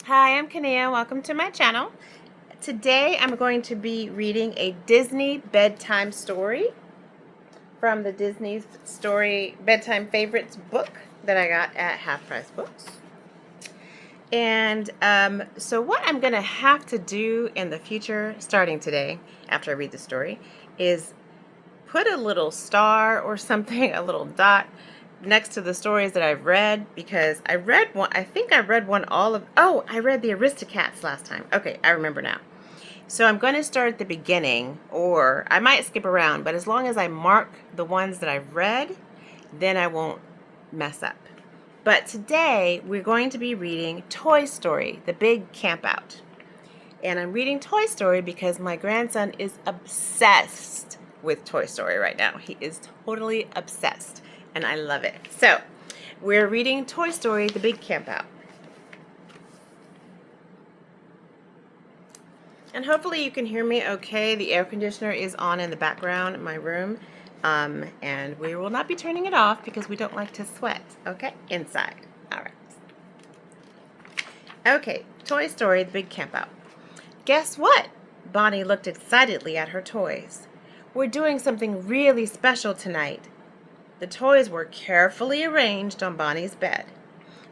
Hi, I'm Kania. Welcome to my channel. Today I'm going to be reading a Disney bedtime story from the Disney Story Bedtime Favorites book that I got at Half Price Books. And so what I'm going to have to do in the future, starting today, after I read the story, is put a little star or something, a little dot next to the stories that I've read, because I read one, I think I read one I read the Aristocats last time. Okay, I remember now. So I'm going to start at the beginning, or I might skip around, but as long as I mark the ones that I've read, then I won't mess up. But today we're going to be reading Toy Story, The Big Campout. And I'm reading Toy Story because my grandson is obsessed with Toy Story right now. He is totally obsessed, and I love it. So, we're reading Toy Story, The Big Campout. And hopefully you can hear me okay. The air conditioner is on in the background in my room, and we will not be turning it off because we don't like to sweat, okay? Inside. All right. Okay, Toy Story, The Big Campout. Guess what? Bonnie looked excitedly at her toys. We're doing something really special tonight. The toys were carefully arranged on Bonnie's bed.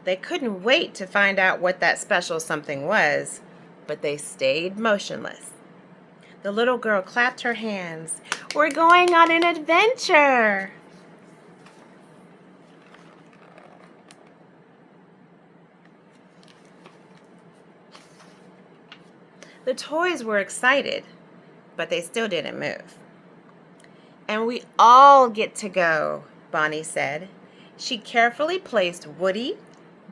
They couldn't wait to find out what that special something was, but they stayed motionless. The little girl clapped her hands. We're going on an adventure! The toys were excited, but they still didn't move. And we all get to go, Bonnie said. She carefully placed Woody,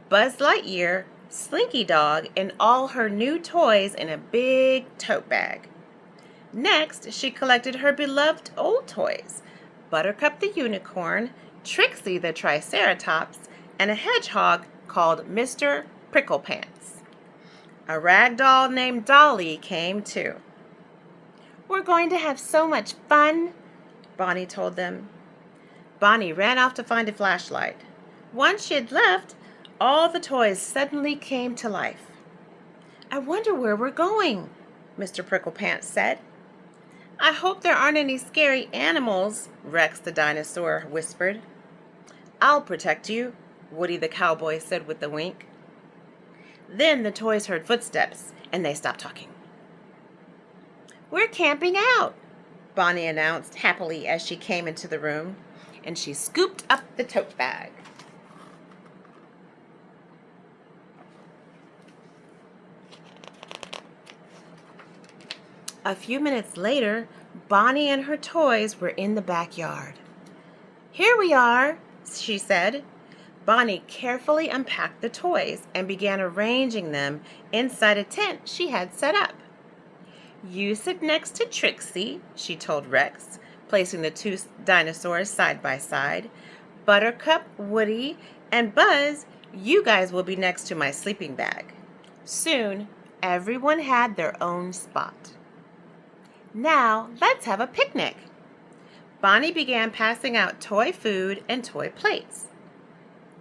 Buzz Lightyear, Slinky Dog, and all her new toys in a big tote bag. Next, she collected her beloved old toys, Buttercup the Unicorn, Trixie the Triceratops, and a hedgehog called Mr. Pricklepants. A rag doll named Dolly came too. We're going to have so much fun, Bonnie told them. Bonnie ran off to find a flashlight. Once she had left, all the toys suddenly came to life. I wonder where we're going, Mr. Pricklepants said. I hope there aren't any scary animals, Rex the dinosaur whispered. I'll protect you, Woody the cowboy said with a wink. Then the toys heard footsteps, and they stopped talking. We're camping out, Bonnie announced happily as she came into the room, and she scooped up the tote bag. A few minutes later, Bonnie and her toys were in the backyard. Here we are, she said. Bonnie carefully unpacked the toys and began arranging them inside a tent she had set up. You sit next to Trixie, she told Rex, placing the two dinosaurs side by side. Buttercup, Woody, and Buzz, you guys will be next to my sleeping bag. Soon, everyone had their own spot. Now, let's have a picnic. Bonnie began passing out toy food and toy plates.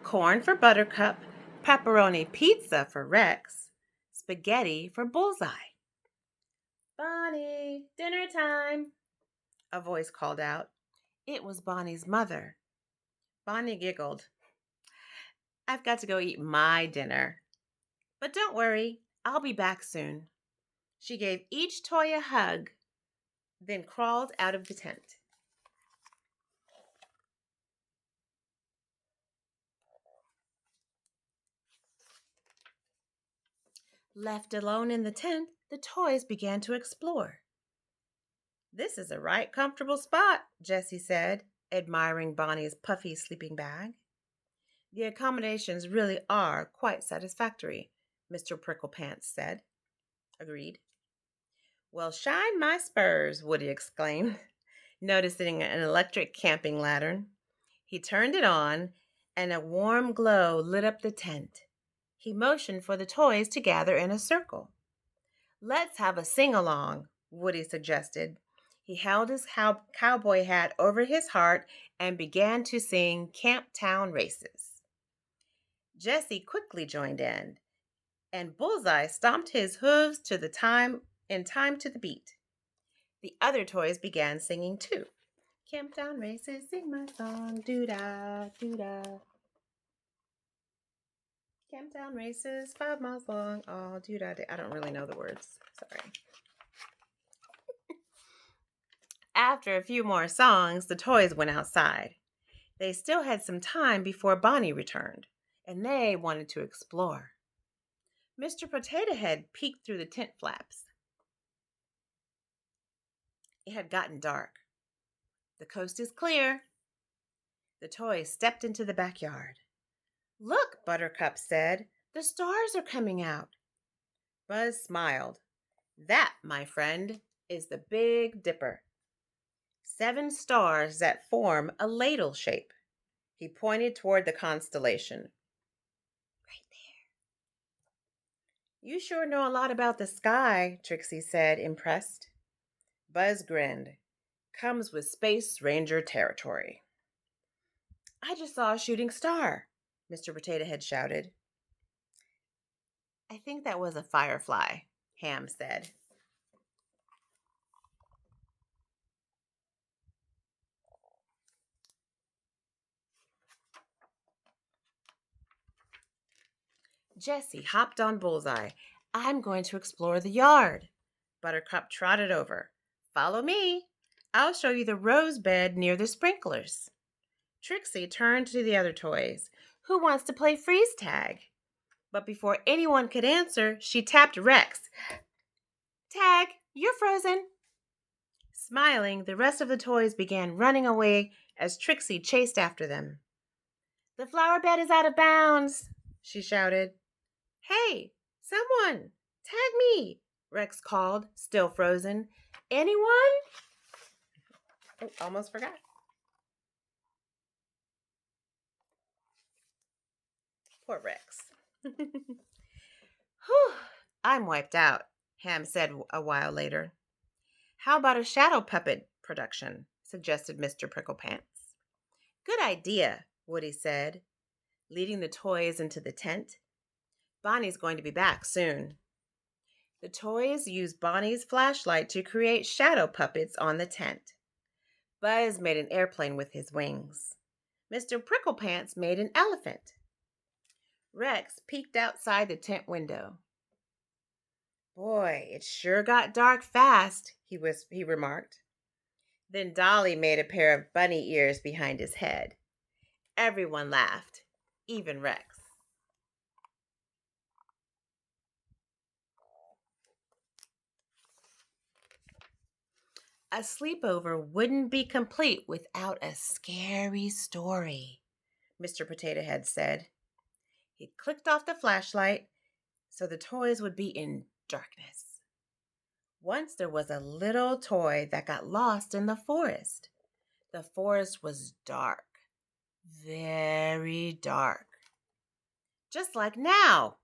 Corn for Buttercup, pepperoni pizza for Rex, spaghetti for Bullseye. Bonnie, dinner time, a voice called out. It was Bonnie's mother. Bonnie giggled. I've got to go eat my dinner. But don't worry, I'll be back soon. She gave each toy a hug, then crawled out of the tent. Left alone in the tent, the toys began to explore. This is a right comfortable spot, Jessie said, admiring Bonnie's puffy sleeping bag. The accommodations really are quite satisfactory, Mr. Pricklepants said. Agreed. Well, shine my spurs, Woody exclaimed, noticing an electric camping lantern. He turned it on, and a warm glow lit up the tent. He motioned for the toys to gather in a circle. Let's have a sing-along, Woody suggested. He held his cowboy hat over his heart and began to sing Camptown Races. Jessie quickly joined in. and Bullseye stomped his hooves to the time in time to the beat. The other toys began singing too. Camptown races, sing my song, doo-da, doo-da. Camptown races, 5 miles long, all doo-da. I don't really know the words. Sorry. After a few more songs, the toys went outside. They still had some time before Bonnie returned, and they wanted to explore. Mr. Potato Head peeked through the tent flaps. It had gotten dark. The coast is clear. The toys stepped into the backyard. Look, Buttercup said, the stars are coming out. Buzz smiled. That, my friend, is the Big Dipper. 7 stars that form a ladle shape. He pointed toward the constellation. Right there. You sure know a lot about the sky, Trixie said, impressed. Buzz grinned. Comes with Space Ranger territory. I just saw a shooting star, Mr. Potato Head shouted. I think that was a firefly, Ham said. Jessie hopped on Bullseye. I'm going to explore the yard. Buttercup trotted over. Follow me. I'll show you the rose bed near the sprinklers. Trixie turned to the other toys. Who wants to play freeze tag? But before anyone could answer, she tapped Rex. Tag, you're frozen. Smiling, the rest of the toys began running away as Trixie chased after them. The flower bed is out of bounds, she shouted. Hey, someone, tag me, Rex called, still frozen. Anyone? Oh, almost forgot. Poor Rex. Whew, I'm wiped out, Ham said a while later. How about a shadow puppet production? Suggested Mr. Pricklepants. Good idea, Woody said, leading the toys into the tent. Bonnie's going to be back soon. The toys used Bonnie's flashlight to create shadow puppets on the tent. Buzz made an airplane with his wings. Mr. Pricklepants made an elephant. Rex peeked outside the tent window. Boy, it sure got dark fast, he remarked. Then Dolly made a pair of bunny ears behind his head. Everyone laughed, even Rex. A sleepover wouldn't be complete without a scary story, Mr. Potato Head said. He clicked off the flashlight so the toys would be in darkness. Once there was a little toy that got lost in the forest. The forest was dark, very dark. Just like now,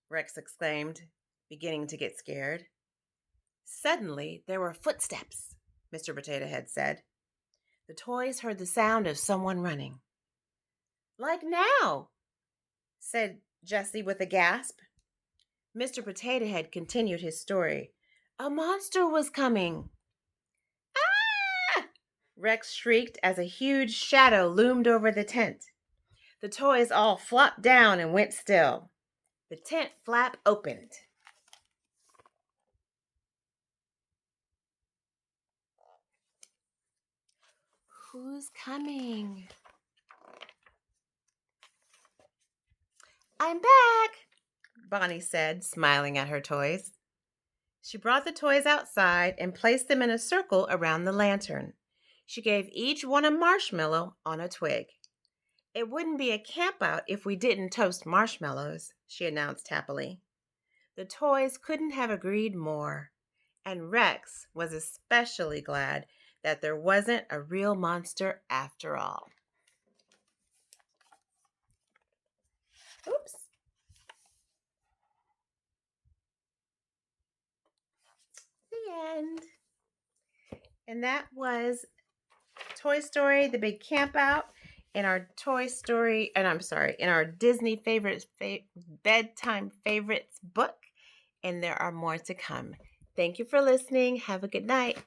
Rex exclaimed, beginning to get scared. Suddenly, there were footsteps, Mr. Potato Head said. The toys heard the sound of someone running. Like now, said Jessie with a gasp. Mr. Potato Head continued his story. A monster was coming. Ah! Rex shrieked as a huge shadow loomed over the tent. The toys all flopped down and went still. The tent flap opened. Who's coming? I'm back, Bonnie said, smiling at her toys. She brought the toys outside and placed them in a circle around the lantern. She gave each one a marshmallow on a twig. It wouldn't be a campout if we didn't toast marshmallows, she announced happily. The toys couldn't have agreed more, and Rex was especially glad that there wasn't a real monster after all. Oops. The end. And that was Toy Story, The Big Campout. in our Toy Story, and I'm sorry, in our Disney favorites, bedtime favorites book, and there are more to come. Thank you for listening. Have a good night.